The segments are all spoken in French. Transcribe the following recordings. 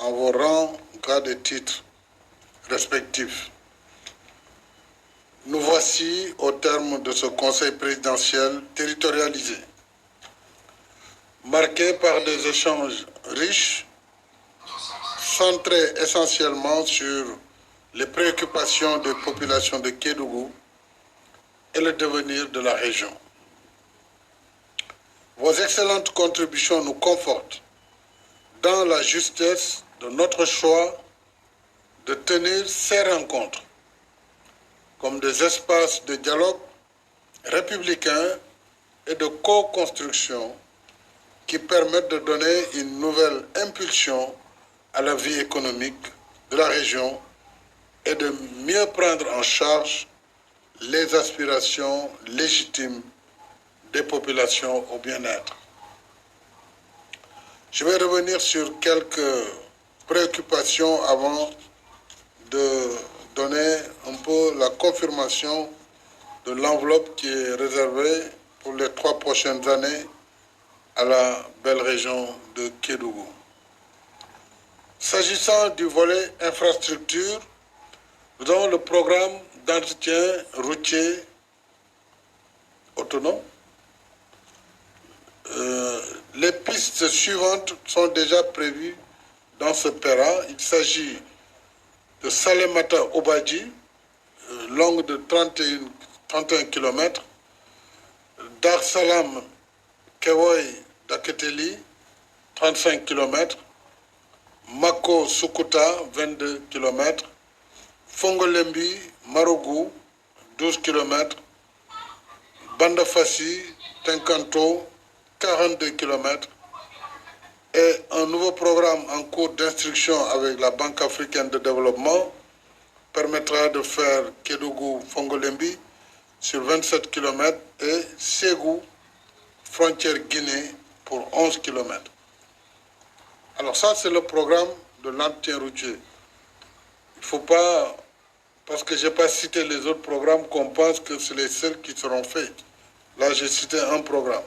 en vos rangs, grades et titres respectifs. Nous voici au terme de ce conseil présidentiel territorialisé, marqué par des échanges riches, centrés essentiellement sur les préoccupations des populations de Kédougou et le devenir de la région. Vos excellentes contributions nous confortent dans la justesse de notre choix de tenir ces rencontres comme des espaces de dialogue républicain et de co-construction qui permettent de donner une nouvelle impulsion à la vie économique de la région et de mieux prendre en charge les aspirations légitimes des populations au bien-être. Je vais revenir sur quelques préoccupations avant de donner un peu la confirmation de l'enveloppe qui est réservée pour les 3 prochaines années à la belle région de Kédougou. S'agissant du volet infrastructure, nous avons le programme d'entretien routier autonome. Les pistes suivantes sont déjà prévues dans ce PERA. Il s'agit de Salemata-Obadji, longue de 31 km, Dar Salam Kewoy Daketeli, 35 km, Mako Sukuta, 22 km, Fongolembi Marougou, 12 km, Bandafassi, Tenkanto, 42 km, et un nouveau programme en cours d'instruction avec la Banque africaine de développement permettra de faire Kédougou-Fongolembi sur 27 km et Ségou, frontière Guinée, pour 11 km. Alors ça, c'est le programme de l'entretien routier. Il ne faut pas, parce que je n'ai pas cité les autres programmes, qu'on pense que c'est les seuls qui seront faits. Là, j'ai cité un programme.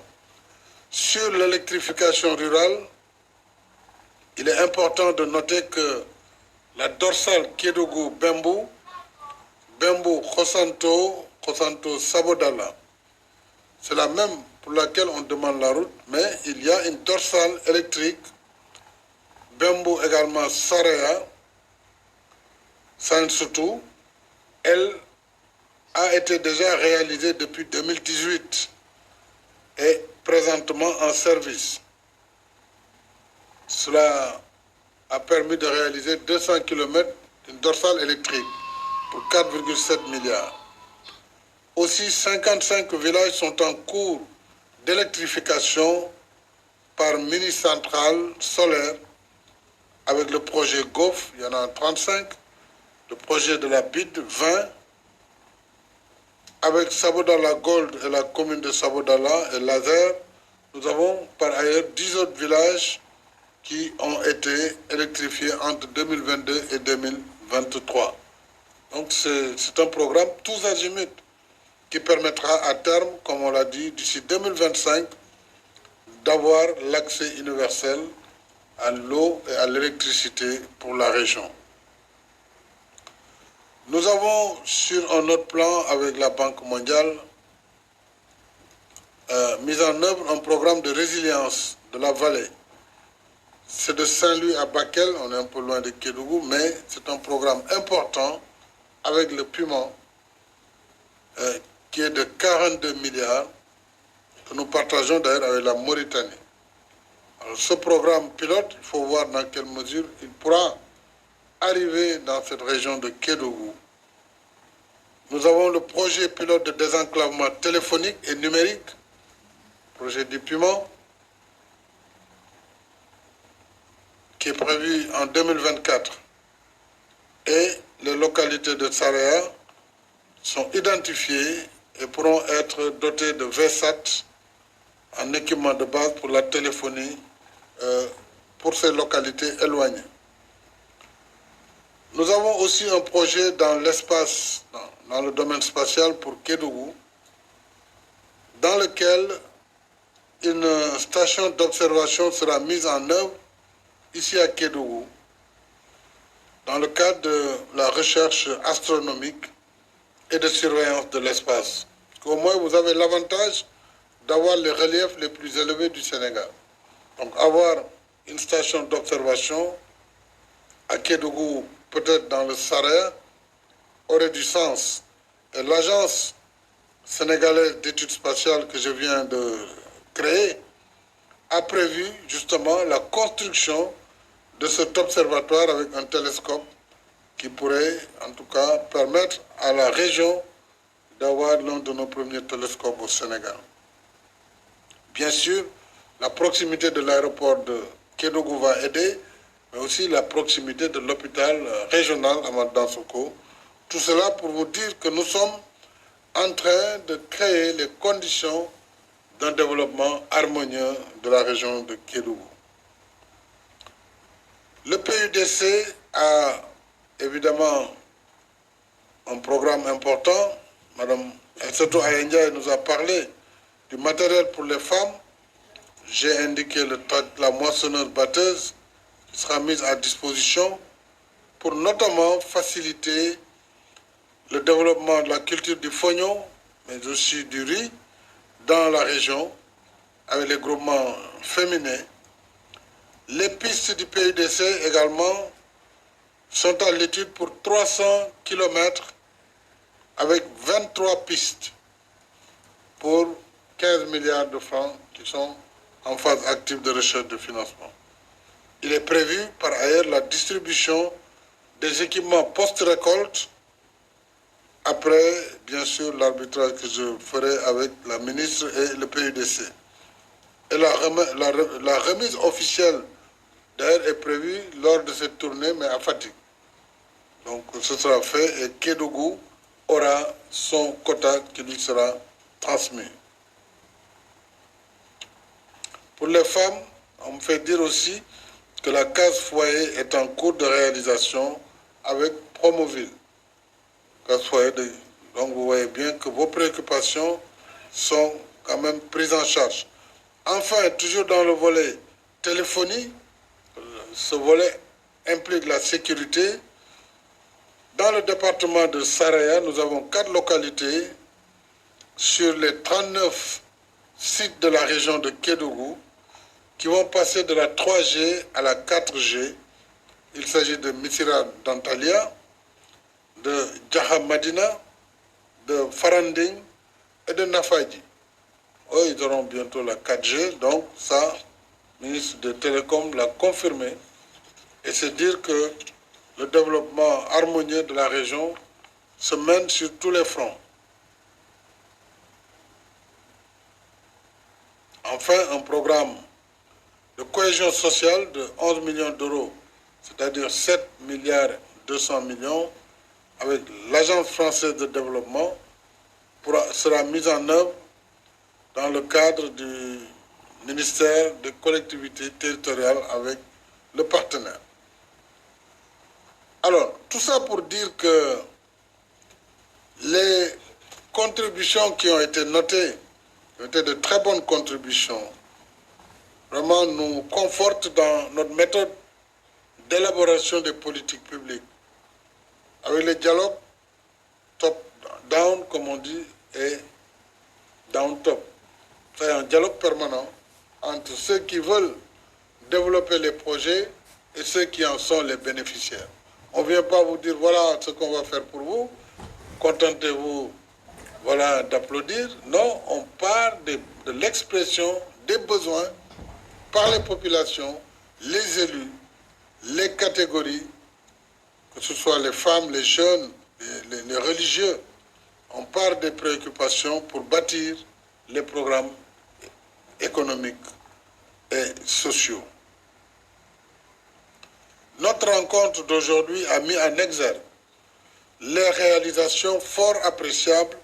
Sur l'électrification rurale, il est important de noter que la dorsale Kédougou-Bembou, Bembou-Khosanto, Khosanto-Sabodala, c'est la même pour laquelle on demande la route, mais il y a une dorsale électrique, Bembou également Saraya, Sansutu. Elle a été déjà réalisée depuis 2018 et présentement en service. Cela a permis de réaliser 200 km d'une dorsale électrique pour 4,7 milliards. Aussi, 55 villages sont en cours d'électrification par mini-centrale solaire avec le projet GOF, il y en a 35, le projet de la BID, 20, avec Sabodala Gold et la commune de Sabodala et Lazer, nous avons par ailleurs 10 autres villages qui ont été électrifiés entre 2022 et 2023. Donc c'est un programme tous azimuts qui permettra à terme, comme on l'a dit, d'ici 2025, d'avoir l'accès universel à l'eau et à l'électricité pour la région. Nous avons sur un autre plan avec la Banque mondiale mis en œuvre un programme de résilience de la vallée. C'est de Saint-Louis à Bakel, on est un peu loin de Kédougou, mais c'est un programme important avec le piment qui est de 42 milliards que nous partageons d'ailleurs avec la Mauritanie. Alors, ce programme pilote, il faut voir dans quelle mesure il pourra arriver dans cette région de Kédougou. Nous avons le projet pilote de désenclavement téléphonique et numérique, projet du piment, qui est prévu en 2024. Et les localités de Saraya sont identifiées et pourront être dotées de VSAT en équipement de base pour la téléphonie pour ces localités éloignées. Nous avons aussi un projet dans l'espace, dans le domaine spatial pour Kédougou, dans lequel une station d'observation sera mise en œuvre ici à Kédougou dans le cadre de la recherche astronomique et de surveillance de l'espace. Au moins, vous avez l'avantage d'avoir les reliefs les plus élevés du Sénégal. Donc, avoir une station d'observation à Kédougou, peut-être dans le Saraya, aurait du sens. Et l'agence sénégalaise d'études spatiales que je viens de créer a prévu justement la construction de cet observatoire avec un télescope qui pourrait en tout cas permettre à la région d'avoir l'un de nos premiers télescopes au Sénégal. Bien sûr, la proximité de l'aéroport de Kédougou va aider, mais aussi la proximité de l'hôpital régional Amadou Dansokho. Tout cela pour vous dire que nous sommes en train de créer les conditions d'un développement harmonieux de la région de Kédougou. Le PUDC a évidemment un programme important. Madame Elsato Ayendia nous a parlé du matériel pour les femmes. J'ai indiqué la moissonneuse batteuse qui sera mise à disposition pour notamment faciliter le développement de la culture du fognon, mais aussi du riz dans la région avec les groupements féminins. Les pistes du PUDC également sont à l'étude pour 300 km avec 23 pistes pour 15 milliards de francs qui sont en phase active de recherche de financement. Il est prévu par ailleurs la distribution des équipements post-récolte après, bien sûr, l'arbitrage que je ferai avec la ministre et le PUDC. Et la remise officielle, d'ailleurs, est prévue lors de cette tournée, mais à Fatick. Donc, ce sera fait et Kédougou aura son quota qui lui sera transmis. Pour les femmes, on me fait dire aussi que la case foyer est en cours de réalisation avec Promoville. Case foyer donc vous voyez bien que vos préoccupations sont quand même prises en charge. Enfin, toujours dans le volet téléphonie, ce volet implique la sécurité. Dans le département de Saraya, nous avons 4 localités sur les 39 sites de la région de Kédougou qui vont passer de la 3G à la 4G. Il s'agit de Missira Dantalia, de Djahamadina, de Faranding et de Nafadji. Eux, ils auront bientôt la 4G, donc ça, le ministre des Télécoms l'a confirmé. Et c'est dire que le développement harmonieux de la région se mène sur tous les fronts. Enfin, un programme de cohésion sociale de 11 millions d'euros, c'est-à-dire 7 milliards 200 millions, avec l'Agence française de développement, sera mise en œuvre dans le cadre du ministère des collectivités territoriales avec le partenaire. Alors, tout ça pour dire que les contributions qui ont été notées étaient de très bonnes contributions. Vraiment, nous confortent dans notre méthode d'élaboration des politiques publiques. Avec les dialogues top-down, comme on dit, et down-top. C'est un dialogue permanent entre ceux qui veulent développer les projets et ceux qui en sont les bénéficiaires. On ne vient pas vous dire, voilà ce qu'on va faire pour vous, contentez-vous, voilà, d'applaudir. Non, on part de l'expression des besoins par les populations, les élus, les catégories, que ce soit les femmes, les jeunes, les religieux. On part des préoccupations pour bâtir les programmes économiques et sociaux. Notre rencontre d'aujourd'hui a mis en exergue les réalisations fort appréciables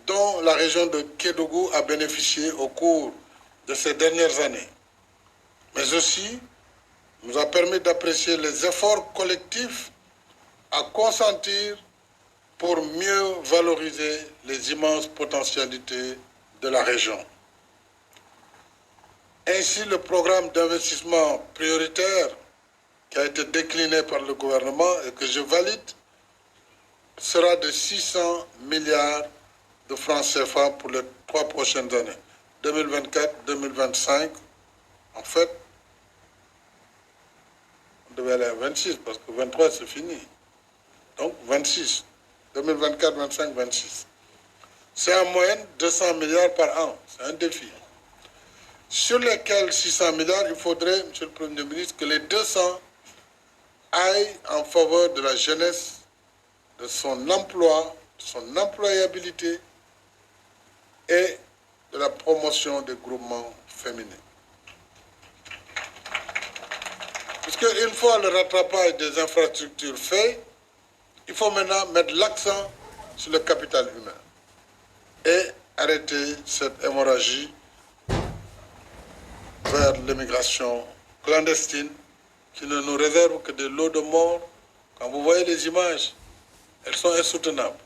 dont la région de Kédougou a bénéficié au cours de ces dernières années, mais aussi nous a permis d'apprécier les efforts collectifs à consentir pour mieux valoriser les immenses potentialités de la région. Ainsi, le programme d'investissement prioritaire qui a été décliné par le gouvernement et que je valide sera de 600 milliards de francs CFA pour les 3 prochaines années, 2024, 2025. En fait, on devait aller à 26 parce que 23 c'est fini. Donc 26, 2024, 25, 26. C'est en moyenne 200 milliards par an. C'est un défi. Sur lesquels 600 milliards, il faudrait, Monsieur le Premier ministre, que les 200 aillent en faveur de la jeunesse, de son emploi, de son employabilité et de la promotion des groupements féminins. Puisque une fois le rattrapage des infrastructures fait, il faut maintenant mettre l'accent sur le capital humain et arrêter cette hémorragie vers l'immigration clandestine qui ne nous réserve que des lots de morts. Quand vous voyez les images, elles sont insoutenables.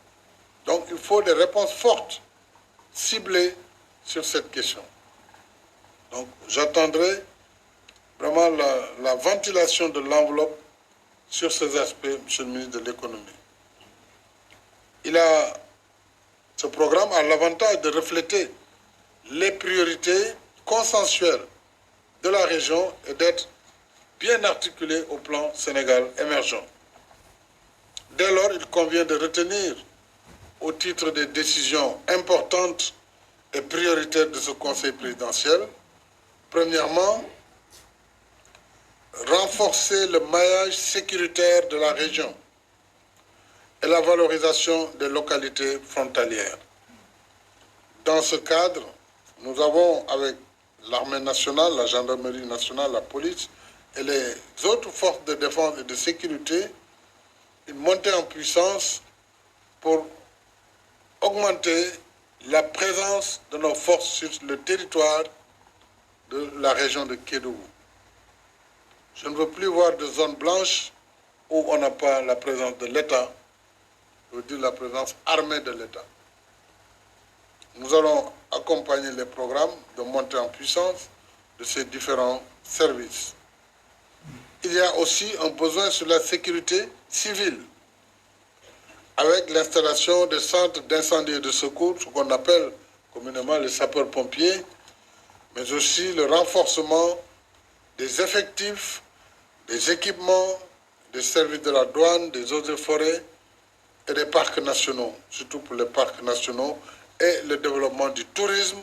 Donc il faut des réponses fortes, ciblées sur cette question. Donc j'attendrai vraiment la ventilation de l'enveloppe sur ces aspects, Monsieur le ministre de l'Économie. Ce programme a l'avantage de refléter les priorités consensuelles de la région et d'être bien articulé au plan Sénégal émergent. Dès lors, il convient de retenir, au titre des décisions importantes et prioritaires de ce Conseil présidentiel, premièrement, renforcer le maillage sécuritaire de la région et la valorisation des localités frontalières. Dans ce cadre, nous avons, avec l'armée nationale, la gendarmerie nationale, la police et les autres forces de défense et de sécurité, une montée en puissance pour augmenter la présence de nos forces sur le territoire de la région de Kédougou. Je ne veux plus voir de zones blanches où on n'a pas la présence de l'État, je veux dire la présence armée de l'État. Nous allons accompagner les programmes de montée en puissance de ces différents services. Il y a aussi un besoin sur la sécurité civile, avec l'installation des centres d'incendie et de secours, ce qu'on appelle communément les sapeurs-pompiers, mais aussi le renforcement des effectifs, des équipements, des services de la douane, des eaux et forêts et des parcs nationaux, surtout pour les parcs nationaux, et le développement du tourisme.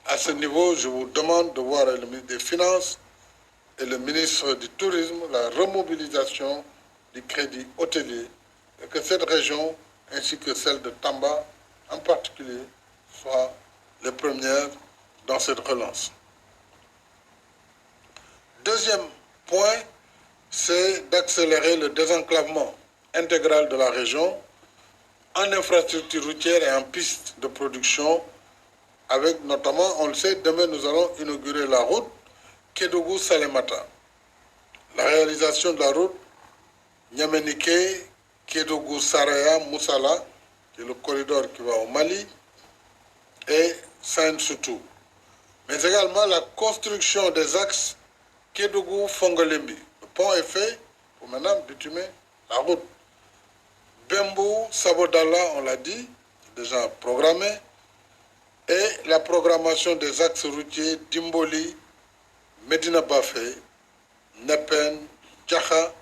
À ce niveau, je vous demande de voir avec le ministre des Finances et le ministre du Tourisme la remobilisation du crédit hôtelier et que cette région, ainsi que celle de Tamba en particulier, soient les premières dans cette relance. Deuxième point, c'est d'accélérer le désenclavement intégral de la région en infrastructure routière et en pistes de production, avec notamment, on le sait, demain nous allons inaugurer la route Kédougou-Salémata. La réalisation de la route Niamey-Niké, Kédougou-Saraya-Moussala, qui est le corridor qui va au Mali, et Saint-Soutou. Mais également la construction des axes Kédougou-Fongolembi. Le pont est fait pour maintenant bitumer la route. Bembou-Sabodala, on l'a dit, déjà programmé, et la programmation des axes routiers d'Imboli, Medina Bafé, Nepen, Djaha,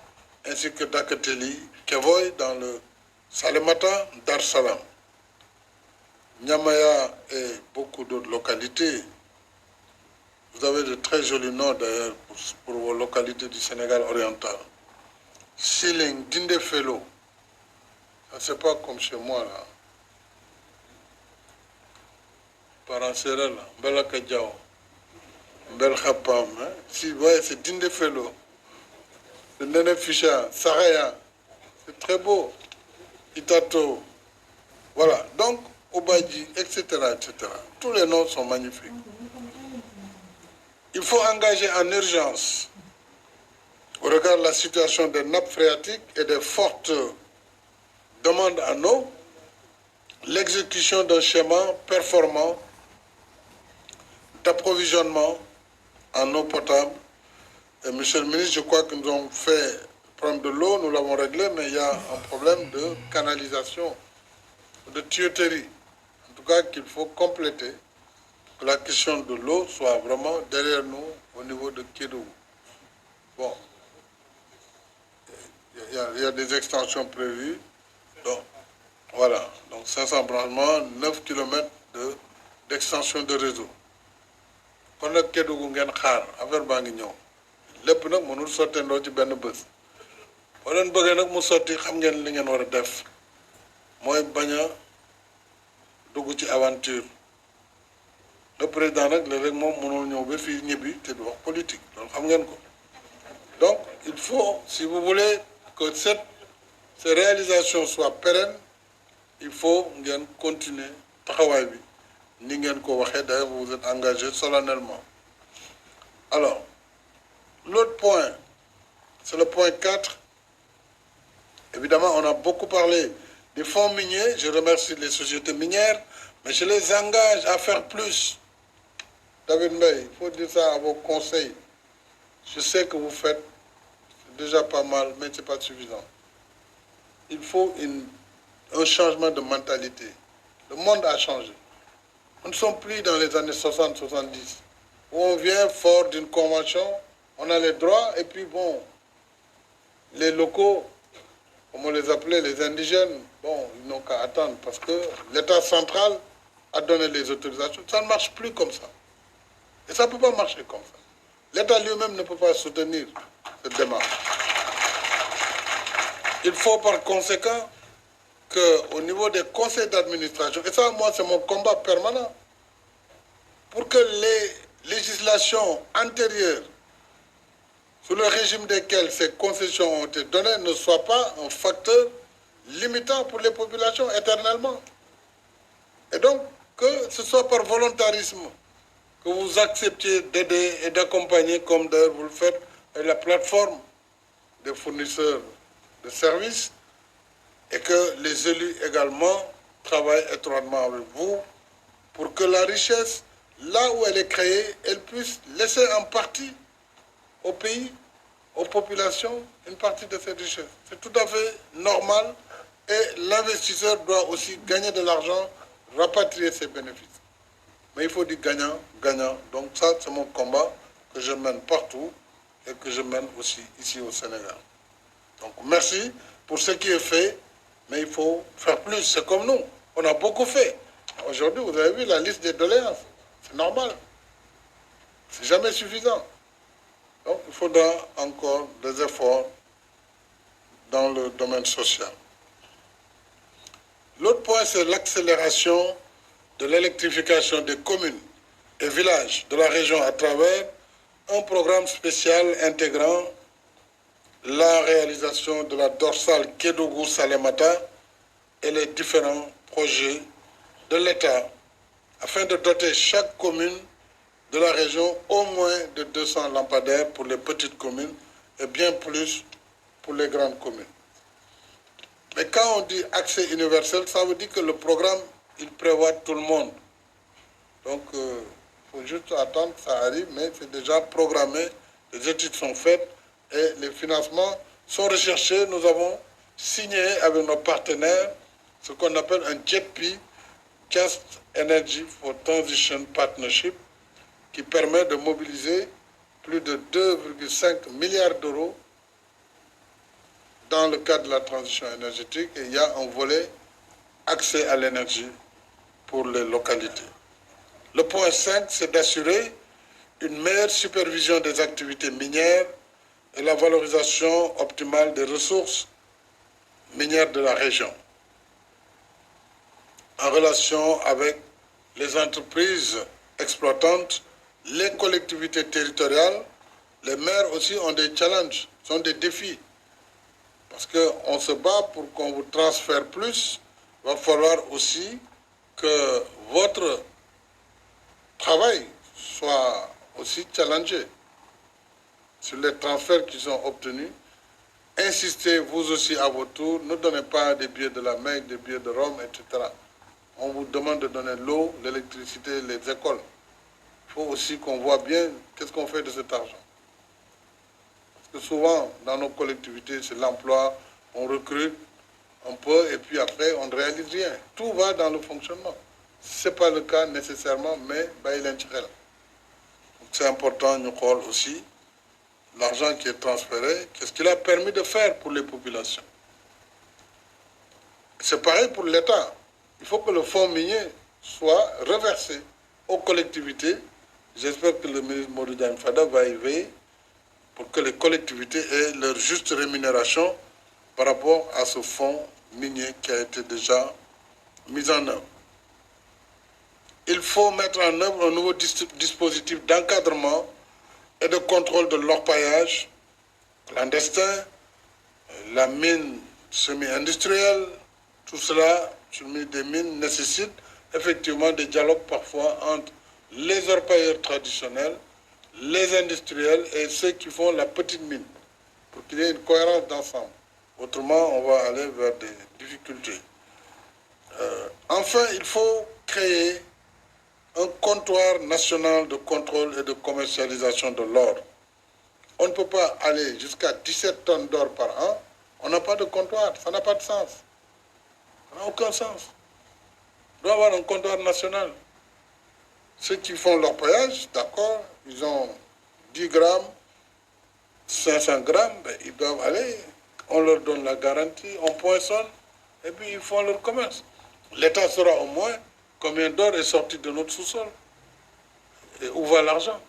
ainsi que Dakateli, Kevoy dans le Salémata, Dar Salam. Nyamaya et beaucoup d'autres localités. Vous avez de très jolis noms d'ailleurs pour vos localités du Sénégal oriental. Siling, Dindefelo, c'est pas comme chez moi là. Paransera là, Mbelaka Djao, Mbelkhapam, hein? Si, ouais, c'est Dindefelo. Le Nene Ficha, Saraya, c'est très beau. Itato, voilà. Donc, Obadji, etc., etc. Tous les noms sont magnifiques. Il faut engager en urgence, au regard de la situation des nappes phréatiques et des fortes demandes en eau, l'exécution d'un schéma performant d'approvisionnement en eau potable Et monsieur le ministre, je crois que nous avons fait le problème de l'eau, nous l'avons réglé, mais il y a un problème de canalisation, de tuyauterie. En tout cas, qu'il faut compléter, que la question de l'eau soit vraiment derrière nous au niveau de Kédougou. Bon, il y a des extensions prévues. Donc, voilà. Donc, 500 branchements, 9 km d'extension de réseau. Kon nag Kédougou ngeen xaar affaire baa ngi ñëw lépp nag mënul sottendoo ci benn bés boo leen bëggee nag mu sotti xam ngeen li ngeen war a def mooy bañ a dugg ci aventure le président nag léeg-léeg moom mënul ñëw ba fii ñibbi te du wax politique loolu xam ngeen ko donc il faut si vous voulez que ces réalisations soient pérennes il faut ngeen continuer taxawaay bi ni ngeen ko waxee d'ailleurs vous vous êtes engagé solennellement. Alors l'autre point c'est le point 4. Évidemment on a beaucoup parlé des fonds miniers, je remercie les sociétés minières mais je les engage à faire plus. David Mbaye, il faut dire ça à vos conseils. Je sais que vous faites déjà pas mal mais c'est pas suffisant. Il faut un changement de mentalité. Le monde a changé. Nous ne sommes plus dans les années 60-70, où on vient fort d'une convention, on a les droits, et puis bon, les locaux, comme on les appelait, les indigènes, bon, ils n'ont qu'à attendre, parce que l'État central a donné les autorisations. Ça ne marche plus comme ça. Et ça ne peut pas marcher comme ça. L'État lui-même ne peut pas soutenir cette démarche. Il faut par conséquent qu'au niveau des conseils d'administration, et ça, moi, c'est mon combat permanent, pour que les législations antérieures, sous le régime desquelles ces concessions ont été données, ne soient pas un facteur limitant pour les populations éternellement. Et donc, que ce soit par volontarisme, que vous acceptiez d'aider et d'accompagner, comme d'ailleurs vous le faites, avec la plateforme des fournisseurs de services, et que les élus également travaillent étroitement avec vous pour que la richesse, là où elle est créée, elle puisse laisser en partie au pays, aux populations, une partie de cette richesse. C'est tout à fait normal et l'investisseur doit aussi gagner de l'argent, rapatrier ses bénéfices. Mais il faut du gagnant-gagnant. Donc ça, c'est mon combat que je mène partout et que je mène aussi ici au Sénégal. Donc merci pour ce qui est fait. Mais il faut faire plus. C'est comme nous. On a beaucoup fait. Aujourd'hui, vous avez vu la liste des doléances. C'est normal. C'est jamais suffisant. Donc, il faudra encore des efforts dans le domaine social. L'autre point, c'est l'accélération de l'électrification des communes et villages de la région à travers un programme spécial intégrant la réalisation de la dorsale Kédougou-Salémata et les différents projets de l'État afin de doter chaque commune de la région au moins de 200 lampadaires pour les petites communes et bien plus pour les grandes communes. Mais quand on dit accès universel, ça veut dire que le programme, il prévoit tout le monde. Donc, il faut juste attendre que ça arrive, mais c'est déjà programmé, les études sont faites et les financements sont recherchés. Nous avons signé avec nos partenaires ce qu'on appelle un JETP, Just Energy for Transition Partnership, qui permet de mobiliser plus de 2,5 milliards d'euros dans le cadre de la transition énergétique. Et il y a un volet accès à l'énergie pour les localités. Le point 5, c'est d'assurer une meilleure supervision des activités minières et la valorisation optimale des ressources minières de la région. En relation avec les entreprises exploitantes, les collectivités territoriales, les maires aussi ont des challenges, sont des défis. Parce qu'on se bat pour qu'on vous transfère plus, il va falloir aussi que votre travail soit aussi challengé sur les transferts qui sont obtenus. Insistez vous aussi à votre tour, ne donnez pas des billets de la Mecque, des billets de Rome, etc. On vous demande de donner l'eau, l'électricité, les écoles. Il faut aussi qu'on voit bien qu'est-ce qu'on fait de cet argent. Parce que souvent, dans nos collectivités, c'est l'emploi, on recrute un peu et puis après, on ne réalise rien. Tout va dans le fonctionnement. Ce n'est pas le cas nécessairement, mais c'est important, nous croyons aussi, l'argent qui est transféré, qu'est-ce qu'il a permis de faire pour les populations. C'est pareil pour l'État. Il faut que le fonds minier soit reversé aux collectivités. J'espère que le ministre Modou Fada va y veiller pour que les collectivités aient leur juste rémunération par rapport à ce fonds minier qui a été déjà mis en œuvre. Il faut mettre en œuvre un nouveau dispositif d'encadrement et de contrôle de l'orpaillage clandestin, la mine semi-industrielle, tout cela, sur le milieu des mines, nécessite effectivement des dialogues parfois entre les orpailleurs traditionnels, les industriels et ceux qui font la petite mine, pour qu'il y ait une cohérence d'ensemble. Autrement, on va aller vers des difficultés. Enfin, il faut créer un comptoir national de contrôle et de commercialisation de l'or. On ne peut pas aller jusqu'à 17 tonnes d'or par an. On n'a pas de comptoir. Ça n'a pas de sens. Ça n'a aucun sens. On doit avoir un comptoir national. Ceux qui font l'orpaillage, d'accord, ils ont 10 grammes, 500 grammes, ben, ils doivent aller. On leur donne la garantie, on poinçonne, et puis ils font leur commerce. L'État saura au moins combien d'or est sorti de notre sous-sol. Et où va l'argent?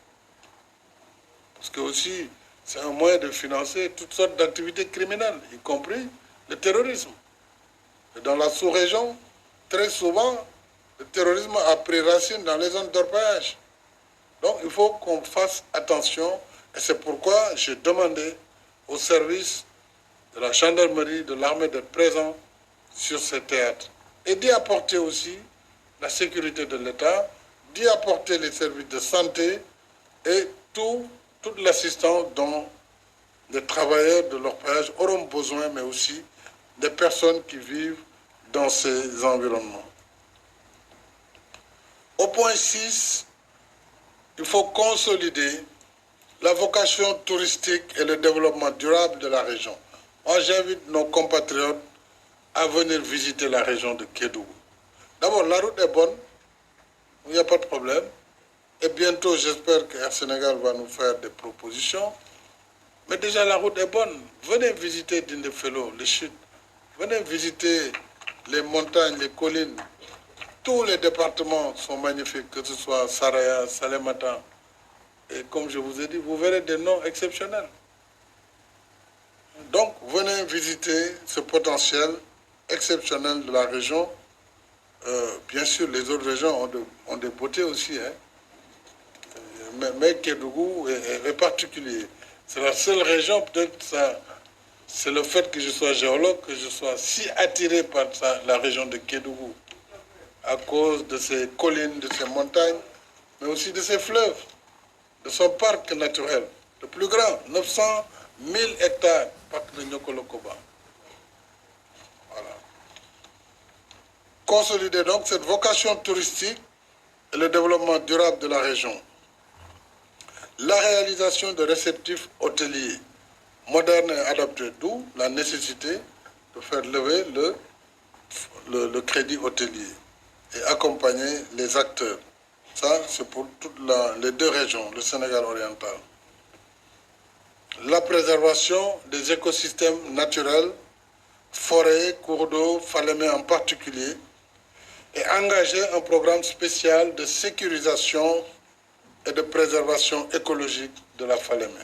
Parce que aussi, c'est un moyen de financer toutes sortes d'activités criminelles, y compris le terrorisme. Et dans la sous-région, très souvent, le terrorisme a pris racine dans les zones d'orpaillage. Donc il faut qu'on fasse attention, et c'est pourquoi j'ai demandé au service de la gendarmerie, de l'armée d'être présents sur ces théâtres. Et d'y apporter aussi la sécurité de l'État, d'y apporter les services de santé et toute l'assistance dont les travailleurs de l'orpaillage auront besoin, mais aussi des personnes qui vivent dans ces environnements. Au point 6, il faut consolider la vocation touristique et le développement durable de la région. Moi, j'invite nos compatriotes à venir visiter la région de Kédougou. D'abord, la route est bonne, il n'y a pas de problème. Et bientôt, j'espère que Air Sénégal va nous faire des propositions. Mais déjà, la route est bonne. Venez visiter Dindéfelo, les chutes. Venez visiter les montagnes, les collines. Tous les départements sont magnifiques, que ce soit Saraya, Salémata. Et comme je vous ai dit, vous verrez des noms exceptionnels. Donc, venez visiter ce potentiel exceptionnel de la région. Bien sûr, les autres régions ont des beautés aussi, hein. Mais Kédougou est particulier. C'est la seule région, peut-être, c'est le fait que je sois géologue, que je sois si attiré par la région de Kédougou, à cause de ses collines, de ses montagnes, mais aussi de ses fleuves, de son parc naturel, le plus grand, 900 000 hectares, parc de Nyokolokoba. Voilà. Consolider donc cette vocation touristique et le développement durable de la région. La réalisation de réceptifs hôteliers modernes et adaptés, d'où la nécessité de faire lever le crédit hôtelier et accompagner les acteurs. Ça, c'est pour toutes les deux régions, le Sénégal oriental. La préservation des écosystèmes naturels, forêts, cours d'eau, Falémé en particulier, et engager un programme spécial de sécurisation et de préservation écologique de la Falémé.